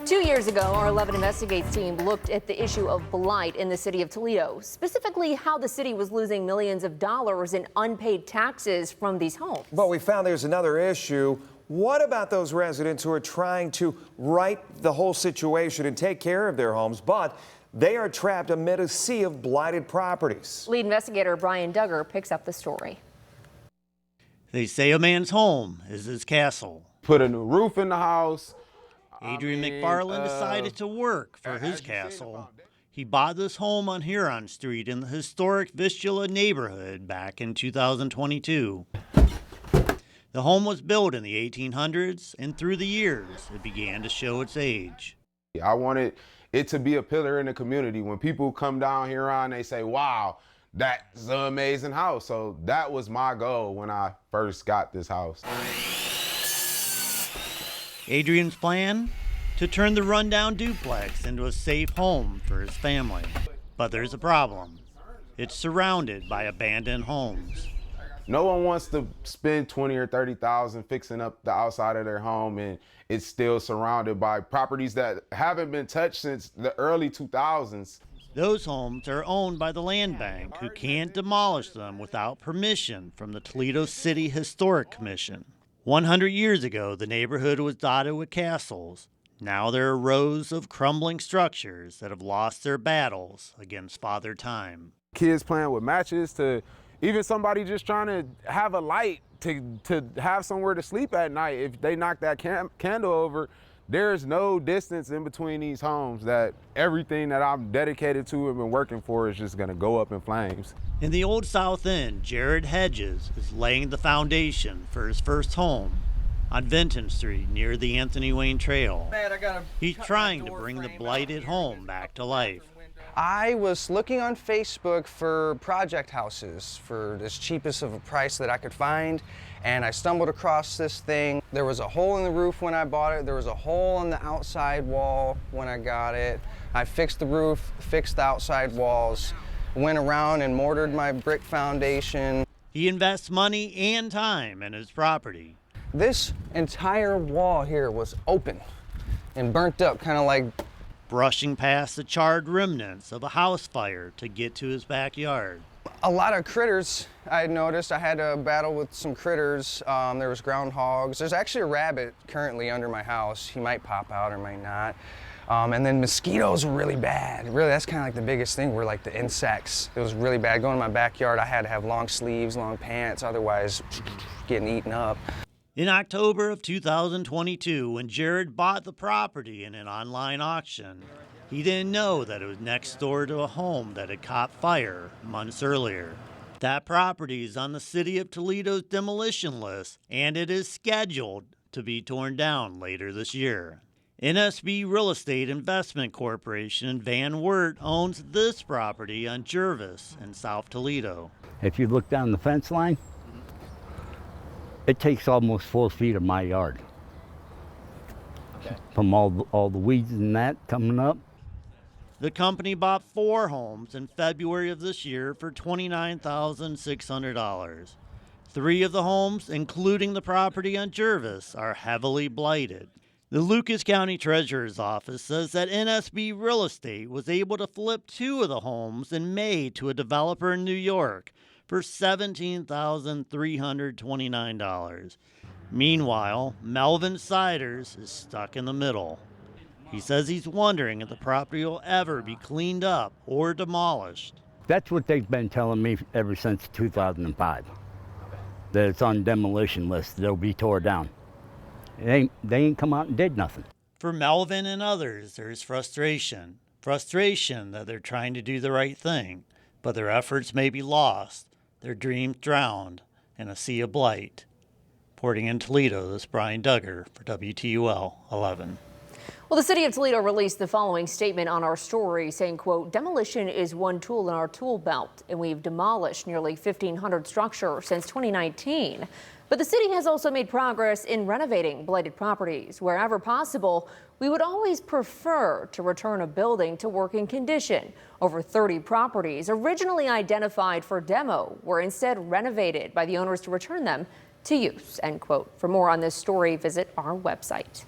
2 years ago, our 11 Investigates team looked at the issue of blight in the city of Toledo, specifically how the city was losing millions of dollars in unpaid taxes from these homes. But we found there's another issue. What about those residents who are trying to right the whole situation and take care of their homes, but they are trapped amid a sea of blighted properties? Lead investigator Brian Duggar picks up the story. They say a man's home is his castle. Put a new roof in the house. Adrian McFarland decided to work for his castle. He bought this home on Huron Street in the historic Vistula neighborhood back in 2022. The home was built in the 1800s, and through the years, it began to show its age. I wanted it to be a pillar in the community. When people come down Huron, they say, wow, that's an amazing house. So that was my goal when I first got this house. Adrian's plan? To turn the rundown duplex into a safe home for his family. But there's a problem. It's surrounded by abandoned homes. No one wants to spend $20,000 or $30,000 fixing up the outside of their home, and it's still surrounded by properties that haven't been touched since the early 2000s. Those homes are owned by the land bank, who can't demolish them without permission from the Toledo City Historic Commission. 100 years ago, the neighborhood was dotted with castles. Now there are rows of crumbling structures that have lost their battles against Father Time. Kids playing with matches to even somebody just trying to have a light to have somewhere to sleep at night. If they knock that candle over, there's no distance in between these homes that everything that I'm dedicated to and been working for is just gonna go up in flames. In the Old South End, Hedges is laying the foundation for his first home on Vinton Street near the Anthony Wayne Trail. He's trying to bring the blighted home back to life. I was looking on Facebook for project houses for as cheapest of a price that I could find, and I stumbled across this thing. There was a hole in the roof when I bought it. There was a hole in the outside wall when I got it. I fixed the roof, fixed the outside walls, went around and mortared my brick foundation. He invests money and time in his property. This entire wall here was open and burnt up, kind of like brushing past the charred remnants of a house fire to get to his backyard. A lot of critters I had noticed. I had to battle with some critters. There was groundhogs. There's actually a rabbit currently under my house. He might pop out or might not. And then mosquitoes were really bad. Really, that's kind of like the biggest thing, were like the insects. It was really bad. Going in my backyard, I had to have long sleeves, long pants, otherwise getting eaten up. In October of 2022, when Jared bought the property in an online auction, he didn't know that it was next door to a home that had caught fire months earlier. That property is on the City of Toledo's demolition list, and it is scheduled to be torn down later this year. NSB Real Estate Investment Corporation Van Wart owns this property on Jervis in South Toledo. If you look down the fence line, it takes almost 4 feet of my yard. Okay. From all the weeds and that coming up. The company bought 4 homes in February of this year for $29,600. 3 of the homes, including the property on Jervis, are heavily blighted. The Lucas County Treasurer's Office says that NSB Real Estate was able to flip 2 of the homes in May to a developer in New York for $17,329. Meanwhile, Melvin Siders is stuck in the middle. He says he's wondering if the property will ever be cleaned up or demolished. That's what they've been telling me ever since 2005, that it's on demolition list, they'll be tore down. They ain't come out and did nothing. For Melvin and others, there's frustration. Frustration that they're trying to do the right thing, but their efforts may be lost, their dreams drowned in a sea of blight. Reporting in Toledo, this is Brian Duggar for WTUL 11. Well, the city of Toledo released the following statement on our story saying, quote, demolition is one tool in our tool belt, and we've demolished nearly 1,500 structures since 2019. But the city has also made progress in renovating blighted properties. Wherever possible, we would always prefer to return a building to working condition. Over 30 properties originally identified for demo were instead renovated by the owners to return them to use, end quote. For more on this story, visit our website.